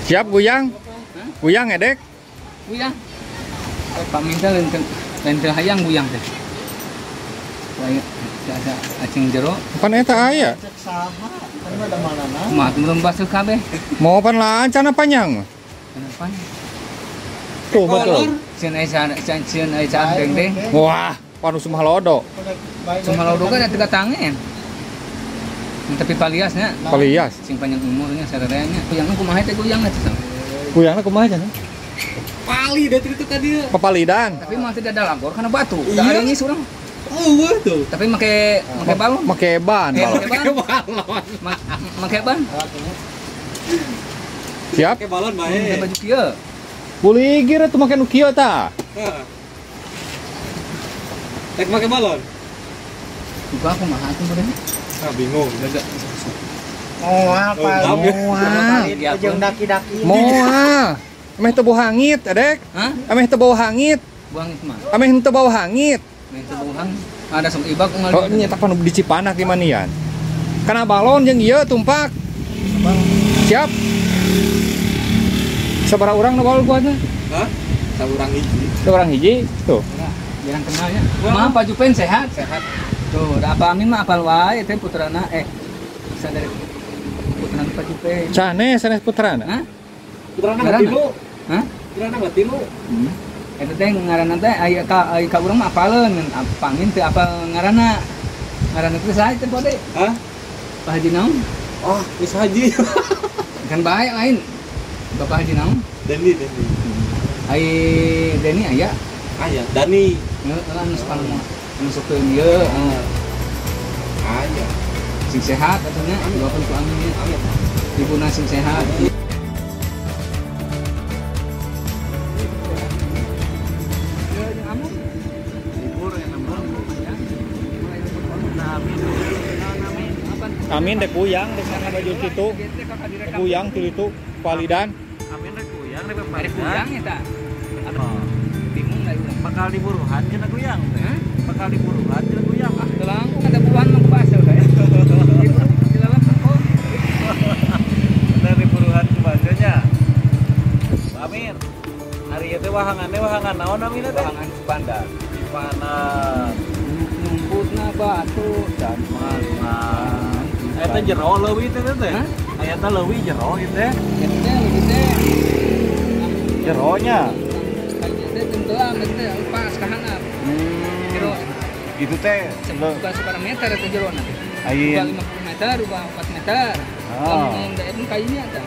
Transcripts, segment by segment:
Siap Guyang? Guyang edek? Guyang. Paminta lain teu hayang Guyang teh. Ada acing jero. Pan eta aya? Cek sama, kan ada manana. Mah belum basuh kabeh. Mau pan lancana panjang. Kenapa? Tuh betul. Cieun aya can deng. Wah, panu sumah lodo. Cuma lodo kan tiga tangan. Tapi paliasnya. Palias. Sing panjang umurnya sadaranya. Guyangna kumaha teh Guyangna teh. Guyangna kumaha cenah? Pali dari itu tadi. Papalidan. Tapi mah tidak ada lapor karena batu. Udah ada ngis urang. Oh, betul. Tapi make balon. Make ban. Make ban. Siap. Pakai balon bae. Pakai baju kieu. Puligir atuh make nu kieu tah. Tek pakai balon. Buka aku mah atuh bener. Ah, bingung. Oh, apa? Moal. Jeung daki-daki. Moal. Ameh teu bau hangit, edek. Hah? Ameh teu bau hangit. Buang itu mah. Ameh teu bau hangit. Main tebuhan. Ada som ibak unggal. Oh, nyetak panu di Cipanak di manian. Kana balon jeung ieu tumpak. Siap. Sabaraha urang nu balon kuatna? Hah? Saurang hiji. Seorang hiji. Tuh. Jarang kenalnya. Mah Pak Jupen sehat. Tuh, da apa amin mah apal wae teh putrana bisa dari putrana Pak Jupen. Cane sanes putrana. Hah? Putrana Ngaranna? batilu. Hah? Putrana batilu. Eta teh ngaranna teh aya ka urang mah apaleun pangin teu apal ngaranna. Ngaranna teh saha teh Bode? Hah? Pak Haji naon? Oh, geus haji. Kan bae lain. Bapak Haji naon? Deni. Ai Deni aya. Aya, Dani. Heeh, anu sekarang anu sukeun ieu. Aya. Sing sehat atunya doakeun ku amin. Amin. Ibuna sing sehat. Amin dek Guyang dek sana baju situ. Dek Guyang tuh itu Palidan. Amin rek Guyang rek Ada Guyang eta. Aduh. Bingung lah urang. Bakal diburuhan cenah Guyang. Hah? Bakal diburuhan cenah Guyang. Ah, teu langkung ada buruan mah kubasa we. Dilalap kok. Dari buruhan ke basanya. Amir. Hari ieu teh wahangan naon Amin teh? Bahangan bandar. Mana? Numputna batu dan Mana? Eta jero leuwih teh teh. Hah? Aya teh leuwih jero ieu teh. Eta teh lagi teh. Jeronya. Kayaknya teh tenggelam teh pas ka handap. Jero Itu teh bukan sekarang meter atau jero nanti. Ain. 50 meter, 4 meter. Oh. Yang daerah kayunya ada.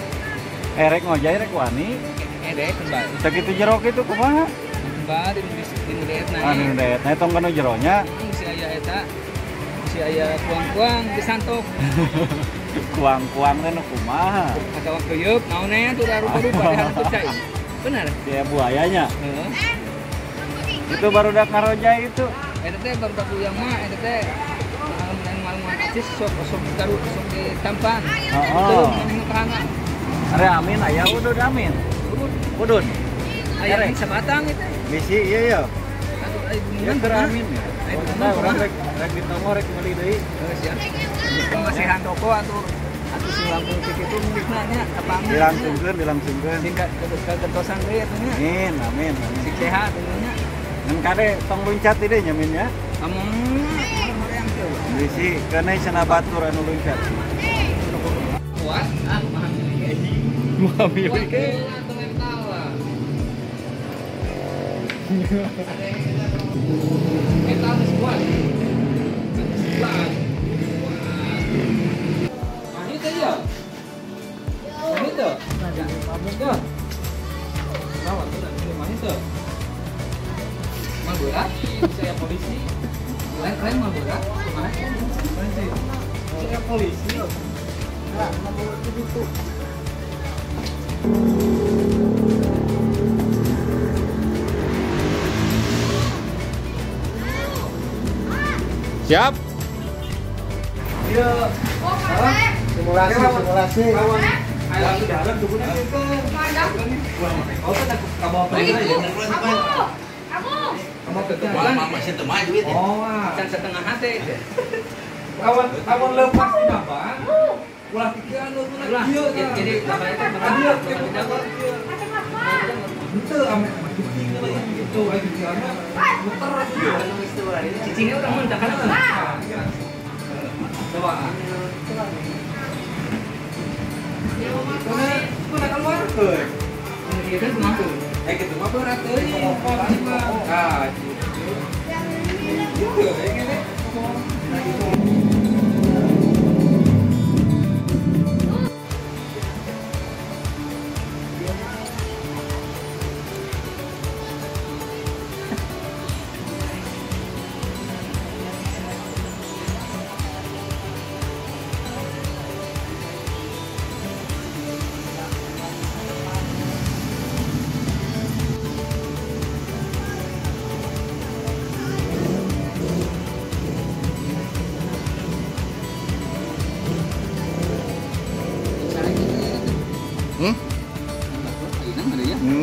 Rek ngojay rek wani. Dek kembali. Teu kitu jero kitu kumaha? Kembali di daerah naik. Anu daet. Nah tong kana jeronya. Si aya eta. Si aya kuang-kuang disantok. Kuang-kuang teh nu kumaha? Ada waktu yeup naonnya tuh rupa-rupa di hantu cai. Benar? Dia buayanya. Heeh. Itu baru dak ngarojay itu. Eta teh baru baku yang mah eta teh malam-malam acis sok ditampan. Heeh. Itu kahanga. Are Amin aya udud Amin. Udud. Aya sabatang itu. Bisi ieu ya. Atuh aya Ya gunungan keur Amin ya. Nah, urang rek ditomor rek meuli deui. Masih handoko atuh sing lampung kitu mungkin nya apa Dilangsungkeun. tingkat kegentosan deui atunya. Amin. Si sehat atunya. Ngan kade tong luncat teh nya Min ya. Kamu yang teu. Bisi kana cenah batur anu luncat. Kuat mahal ini. Mau Kuat ke atau mental lah. Mental kuat. Kuat. Itu ya. Itu. Itu. Rawat tuh dari mana itu? Mal berat, saya polisi. Lain mal berat, kemana? Polisi. Saya polisi. Enggak, mau begitu. Siap. Iya. Simulasi. Ayo jalan dulu nih. Oh, kan kamu apa ini? Kamu ketuaan masih temai duit ya. Oh, kan setengah hati. kawan lepas di apa? Ulah pikiran lu Ulah, jadi bapaknya kan bakal Itu ame cicing gitu, ayo pikirannya muter gitu. cicingnya udah muntah kan? Coba. Kuna keluar ke. Iya kan cuma tuh. Gitu mah berat euy. Nah, gitu ya gini.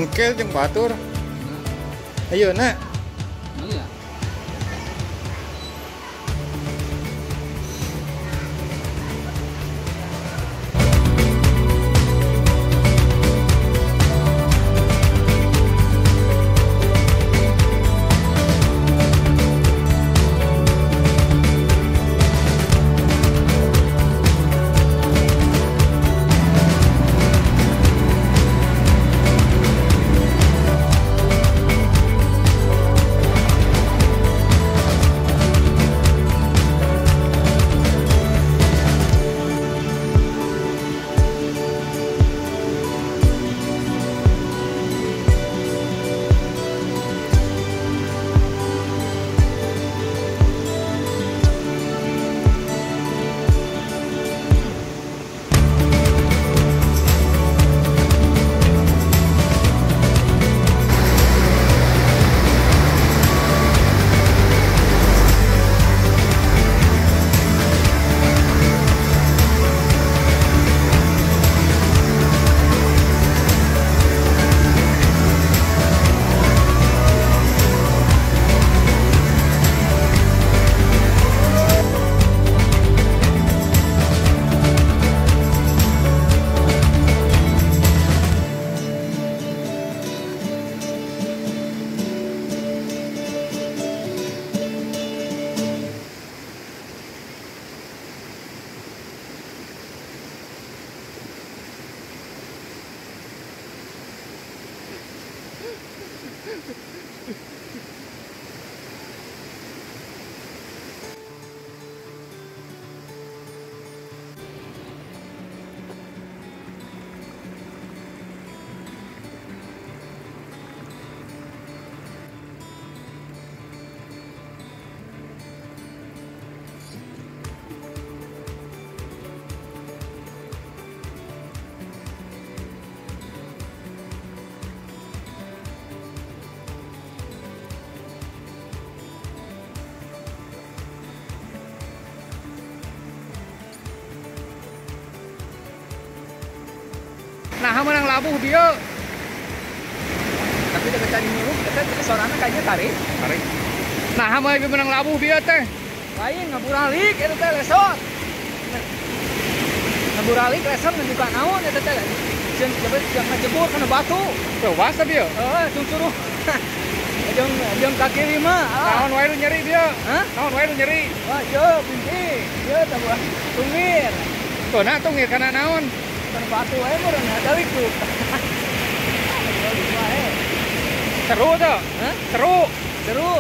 Engkel jeung batur. Ayo nak. Nah, menang labuh dia. Tapi dekat cari nyuruk, dekat soalnya kayaknya tarik. Tarik. Nah, lagi menang labuh dia teh. Lain ngaburalik itu teh lesot. Ngaburalik lesot ngebuka naon itu teh. Jangan ngejebur kena batu. Tuh, wasa dia. Suruh. Jeung kaki lima. Naon wae lu nyeri dia? Hah? Naon wae lu nyeri? Wah, yo pinti. Yo tabuh tungir. Tuh, nah tungir kana naon? Kena batu aja mah udah ada itu. Seru tuh. Hah? Seru. Seru.